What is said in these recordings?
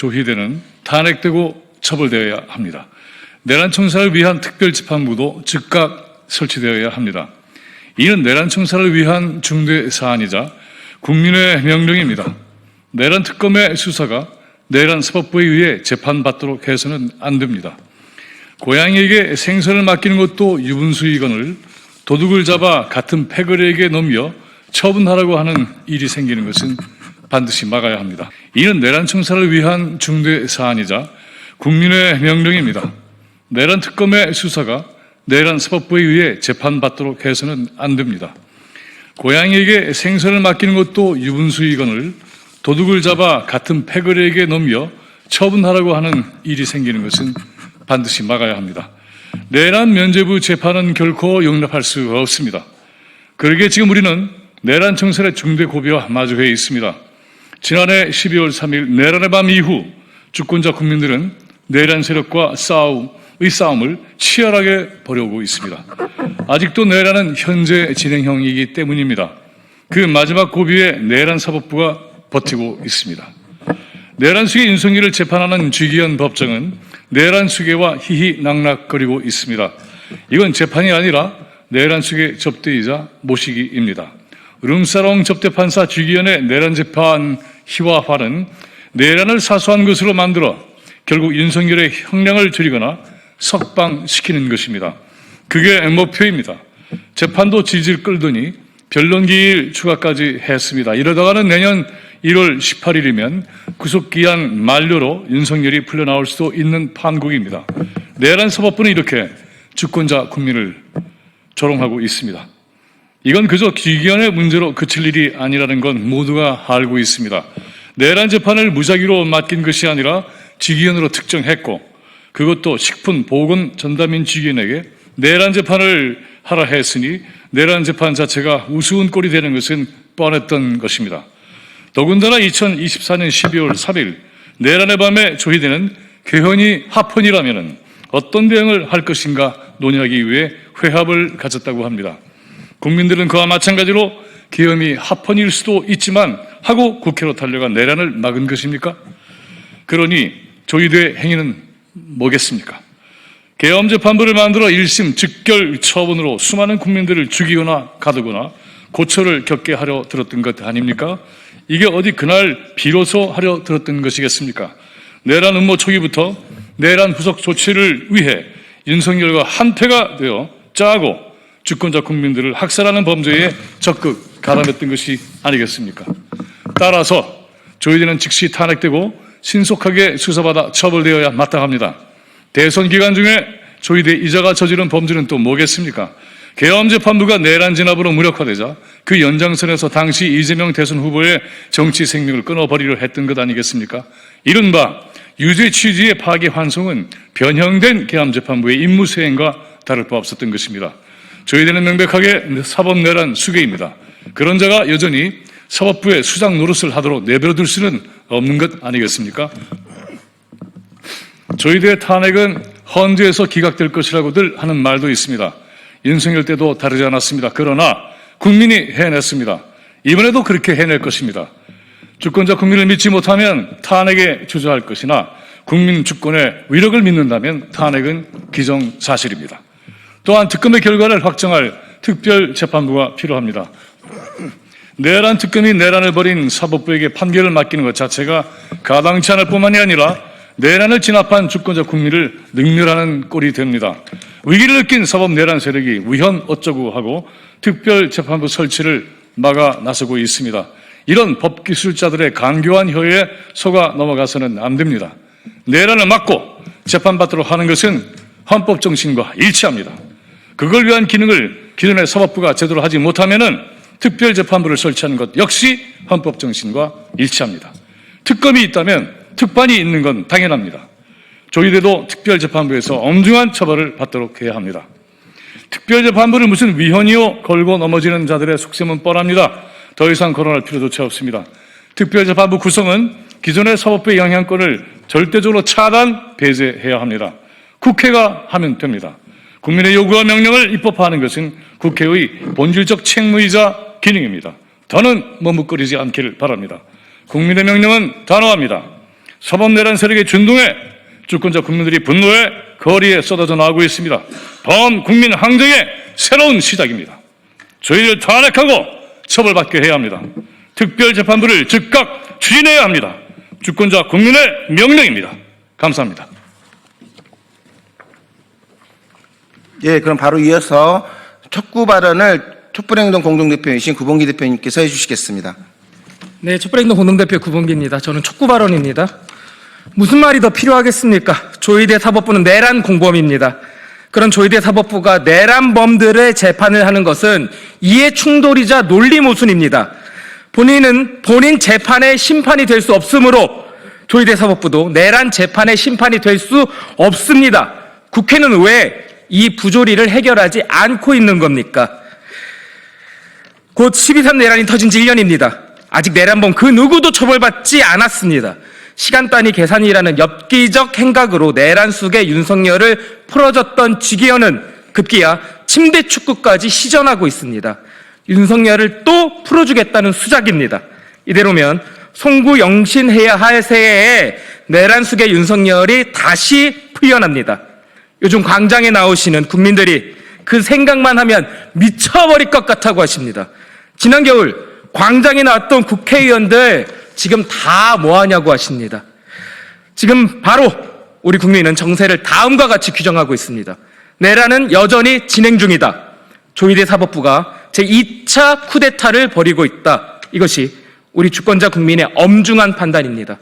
조희대는 탄핵되고 처벌되어야 합니다. 내란 청사를 위한 특별재판부도 즉각 설치되어야 합니다. 이는 내란 청사를 위한 중대 사안이자 국민의 명령입니다. 내란 특검의 수사가 내란 사법부에 의해 재판받도록 해서는 안 됩니다. 고양이에게 생선을 맡기는 것도 유분수이거늘 도둑을 잡아 같은 패거리에게 넘겨 처분하라고 하는 일이 생기는 것은 반드시 막아야 합니다. 이는 내란 청사를 위한 중대 사안이자 국민의 명령입니다. 내란 특검의 수사가 내란 사법부에 의해 재판받도록 해서는 안 됩니다. 고양이에게 생선을 맡기는 것도 유분수이거늘 도둑을 잡아 같은 패거리에게 넘겨 처분하라고 하는 일이 생기는 것은 반드시 막아야 합니다. 내란 면죄부 재판은 결코 용납할 수 없습니다. 그러기에 지금 우리는 내란 청산의 중대 고비와 마주해 있습니다. 지난해 12월 3일 내란의 밤 이후 주권자 국민들은 내란 세력과 싸움을 치열하게 벌여오고 있습니다. 아직도 내란은 현재 진행형이기 때문입니다. 그 마지막 고비에 내란 사법부가 버티고 있습니다. 내란 수괴 윤석열을 재판하는 주기현 법정은 내란 수괴와 희희낙낙거리고 있습니다. 이건 재판이 아니라 내란 수괴 접대이자 모시기입니다. 룸사롱 접대판사 주기현의 내란 재판 희화화는 내란을 사소한 것으로 만들어 결국 윤석열의 형량을 줄이거나 석방시키는 것입니다. 그게 목표입니다. 재판도 질질 끌더니 변론기일 추가까지 했습니다. 이러다가는 내년 1월 18일이면 구속기한 만료로 윤석열이 풀려나올 수도 있는 판국입니다. 내란 사법부는 이렇게 주권자 국민을 조롱하고 있습니다. 이건 그저 주기현의 문제로 그칠 일이 아니라는 건 모두가 알고 있습니다. 내란 재판을 무작위로 맡긴 것이 아니라 주기현으로 특정했고 그것도 식품보건 전담인 주기현에게 내란 재판을 하라 했으니 내란 재판 자체가 우스운 꼴이 되는 것은 뻔했던 것입니다. 더군다나 2024년 12월 3일 내란의 밤에 조희대는 개헌이 합헌이라면 어떤 대응을 할 것인가 논의하기 위해 회합을 가졌다고 합니다. 국민들은 그와 마찬가지로 계엄이 합헌일 수도 있지만 하고 국회로 달려간 내란을 막은 것입니까? 그러니 조희대의 행위는 뭐겠습니까? 계엄재판부를 만들어 1심 즉결 처분으로 수많은 국민들을 죽이거나 가두거나 고초를 겪게 하려 들었던 것 아닙니까? 이게 어디 그날 비로소 하려 들었던 것이겠습니까? 내란 음모 초기부터 내란 후속 조치를 위해 윤석열과 한패가 되어 짜고 주권자 국민들을 학살하는 범죄에 적극 가담했던 것이 아니겠습니까? 따라서 조희대는 즉시 탄핵되고 신속하게 수사받아 처벌되어야 마땅합니다. 대선 기간 중에 조희대 이자가 저지른 범죄는 또 뭐겠습니까? 계엄재판부가 내란 진압으로 무력화되자 그 연장선에서 당시 이재명 대선 후보의 정치 생명을 끊어버리려 했던 것 아니겠습니까? 이른바 유죄 취지의 파기환송은 변형된 계엄재판부의 임무 수행과 다를 바 없었던 것입니다. 조희대는 명백하게 사법내란 수괴입니다. 그런 자가 여전히 사법부의 수장 노릇을 하도록 내버려둘 수는 없는 것 아니겠습니까? 조희대의 탄핵은 헌재에서 기각될 것이라고들 하는 말도 있습니다. 윤석열 때도 다르지 않았습니다. 그러나 국민이 해냈습니다. 이번에도 그렇게 해낼 것입니다. 주권자 국민을 믿지 못하면 탄핵에 주저할 것이나 국민 주권의 위력을 믿는다면 탄핵은 기정사실입니다. 또한 특검의 결과를 확정할 특별재판부가 필요합니다. 내란 특검이 내란을 벌인 사법부에게 판결을 맡기는 것 자체가 가당치 않을 뿐만이 아니라 내란을 진압한 주권자 국민을 능멸하는 꼴이 됩니다. 위기를 느낀 사법 내란 세력이 위헌 어쩌고 하고 특별재판부 설치를 막아 나서고 있습니다. 이런 법기술자들의 강교한 혀에 속아 넘어가서는 안 됩니다. 내란을 막고 재판받도록 하는 것은 헌법 정신과 일치합니다. 그걸 위한 기능을 기존의 사법부가 제대로 하지 못하면은 특별재판부를 설치하는 것 역시 헌법 정신과 일치합니다. 특검이 있다면 특판이 있는 건 당연합니다. 조희대도 특별재판부에서 엄중한 처벌을 받도록 해야 합니다. 특별재판부를 무슨 위헌이요 걸고 넘어지는 자들의 속셈은 뻔합니다. 더 이상 거론할 필요조차 없습니다. 특별재판부 구성은 기존의 사법부의 영향권을 절대적으로 차단, 배제해야 합니다. 국회가 하면 됩니다. 국민의 요구와 명령을 입법화하는 것은 국회의 본질적 책무이자 기능입니다. 더는 머뭇거리지 않기를 바랍니다. 국민의 명령은 단호합니다. 사법 내란 세력의 준동에 주권자 국민들이 분노해 거리에 쏟아져 나오고 있습니다. 범국민 항쟁의 새로운 시작입니다. 저희를 탄핵하고 처벌받게 해야 합니다. 특별재판부를 즉각 추진해야 합니다. 주권자 국민의 명령입니다. 감사합니다. 예, 그럼 바로 이어서 촉구 발언을 촛불행동 공동대표이신 구봉기 대표님께서 해주시겠습니다. 네, 촛불행동 공동대표 구봉기입니다. 저는 촉구 발언입니다. 무슨 말이 더 필요하겠습니까? 조희대 사법부는 내란 공범입니다. 그런 조희대 사법부가 내란범들의 재판을 하는 것은 이해 충돌이자 논리 모순입니다. 본인은 본인 재판의 심판이 될 수 없으므로 조희대 사법부도 내란 재판의 심판이 될 수 없습니다. 국회는 왜 이 부조리를 해결하지 않고 있는 겁니까? 곧 12.3 내란이 터진 지 1년입니다. 아직 내란범 그 누구도 처벌받지 않았습니다. 시간 단위 계산이라는 엽기적 행각으로 내란 속에 윤석열을 풀어줬던 지기현은 급기야 침대 축구까지 시전하고 있습니다. 윤석열을 또 풀어주겠다는 수작입니다. 이대로면 송구 영신해야 할 새해에 내란 속의 윤석열이 다시 풀려납니다. 요즘 광장에 나오시는 국민들이 그 생각만 하면 미쳐버릴 것 같다고 하십니다. 지난 겨울 광장에 나왔던 국회의원들 지금 다 뭐하냐고 하십니다. 지금 바로 우리 국민은 정세를 다음과 같이 규정하고 있습니다. 내란은 여전히 진행 중이다. 조희대 사법부가 제2차 쿠데타를 벌이고 있다. 이것이 우리 주권자 국민의 엄중한 판단입니다.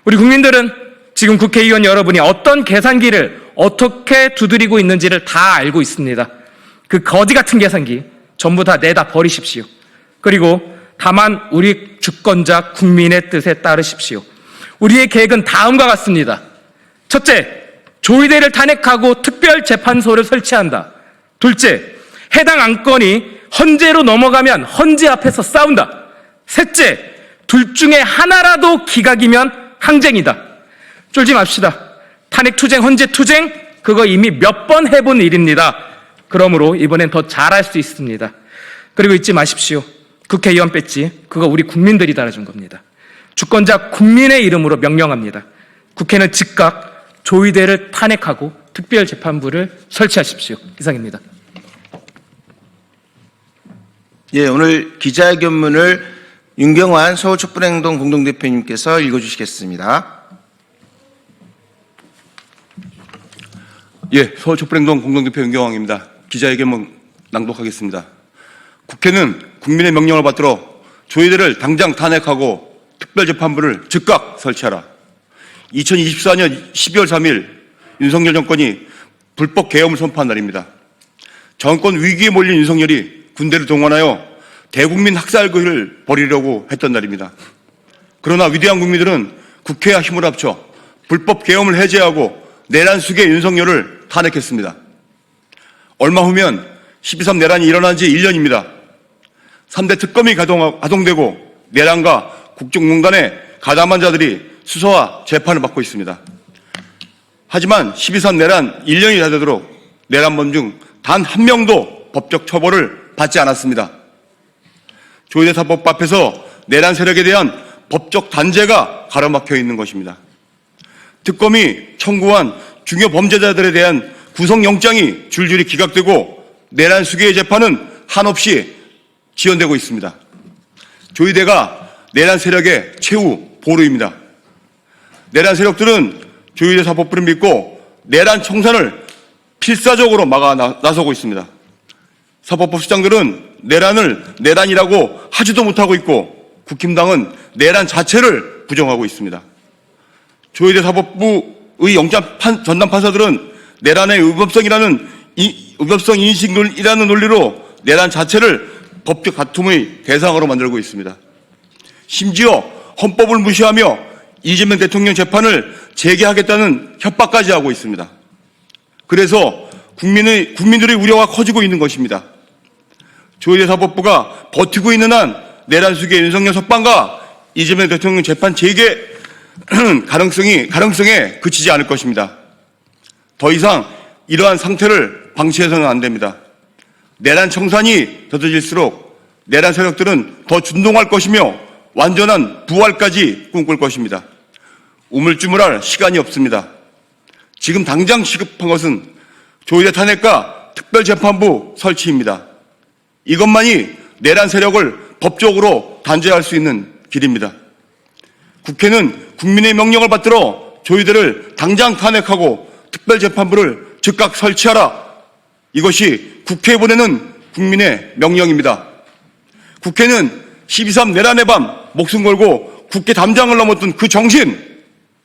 우리 국민들은 지금 국회의원 여러분이 어떤 계산기를 어떻게 두드리고 있는지를 다 알고 있습니다. 그 거지 같은 계산기 전부 다 내다 버리십시오. 그리고 다만 우리 주권자 국민의 뜻에 따르십시오. 우리의 계획은 다음과 같습니다. 첫째, 조희대를 탄핵하고 특별재판소를 설치한다. 둘째, 해당 안건이 헌재로 넘어가면 헌재 앞에서 싸운다. 셋째, 둘 중에 하나라도 기각이면 항쟁이다. 쫄지 맙시다. 탄핵투쟁, 헌재투쟁 그거 이미 몇 번 해본 일입니다. 그러므로 이번엔 더 잘할 수 있습니다. 그리고 잊지 마십시오. 국회의원 배지 그거 우리 국민들이 달아준 겁니다. 주권자 국민의 이름으로 명령합니다. 국회는 즉각 조희대를 탄핵하고 특별재판부를 설치하십시오. 이상입니다. 예, 오늘 기자회견문을 윤경환 서울촛불행동 공동대표님께서 읽어주시겠습니다. 예, 서울촛불행동 공동대표 윤경환입니다. 기자회견문 낭독하겠습니다. 국회는 국민의 명령을 받들어 조희대를 당장 탄핵하고 특별재판부를 즉각 설치하라. 2024년 12월 3일 윤석열 정권이 불법 계엄을 선포한 날입니다. 정권 위기에 몰린 윤석열이 군대를 동원하여 대국민 학살극을 벌이려고 했던 날입니다. 그러나 위대한 국민들은 국회와 힘을 합쳐 불법 계엄을 해제하고 내란 숙의 윤석열을 탄핵했습니다. 얼마 후면 12.3 내란이 일어난 지 1년입니다. 3대 특검이 가동되고 내란과 국정농단에 가담한 자들이 수사와 재판을 받고 있습니다. 하지만 12.3 내란 1년이 다 되도록 내란범 중 단 한 명도 법적 처벌을 받지 않았습니다. 조희대 사법부 앞에서 내란 세력에 대한 법적 단죄가 가로막혀 있는 것입니다. 특검이 청구한 중요 범죄자들에 대한 구속영장이 줄줄이 기각되고 내란 수괴의 재판은 한없이 지연되고 있습니다. 조희대가 내란 세력의 최후 보루입니다. 내란 세력들은 조희대 사법부를 믿고 내란 청산을 필사적으로 막아 나서고 있습니다. 사법부 수장들은 내란을 내란이라고 하지도 못하고 있고 국힘당은 내란 자체를 부정하고 있습니다. 조희대 사법부의 영장 전담 판사들은 내란의 의법성 인식이라는 논리로 내란 자체를 법적 다툼의 대상으로 만들고 있습니다. 심지어 헌법을 무시하며 이재명 대통령 재판을 재개하겠다는 협박까지 하고 있습니다. 그래서 국민들의 우려가 커지고 있는 것입니다. 조희대 사법부가 버티고 있는 한 내란 수괴 윤석열 석방과 이재명 대통령 재판 재개 가능성에 그치지 않을 것입니다. 더 이상 이러한 상태를 방치해서는 안 됩니다. 내란 청산이 더뎌질수록 내란 세력들은 더 준동할 것이며 완전한 부활까지 꿈꿀 것입니다. 우물쭈물할 시간이 없습니다. 지금 당장 시급한 것은 조희대 탄핵과 특별재판부 설치입니다. 이것만이 내란 세력을 법적으로 단죄할 수 있는 길입니다. 국회는 국민의 명령을 받들어 조희대를 당장 탄핵하고 특별재판부를 즉각 설치하라. 이것이 국회에 보내는 국민의 명령입니다. 국회는 12.3 내란의 밤 목숨 걸고 국회 담장을 넘었던 그 정신,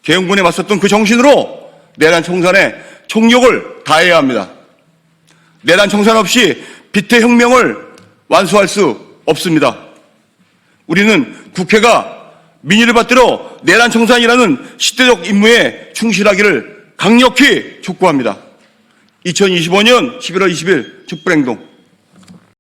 계엄군에 맞섰던 그 정신으로 내란 청산에 총력을 다해야 합니다. 내란 청산 없이 비태혁명을 완수할 수 없습니다. 우리는 국회가 민의를 받들어 내란 청산이라는 시대적 임무에 충실하기를 강력히 촉구합니다. 2025년 11월 20일 촛불행동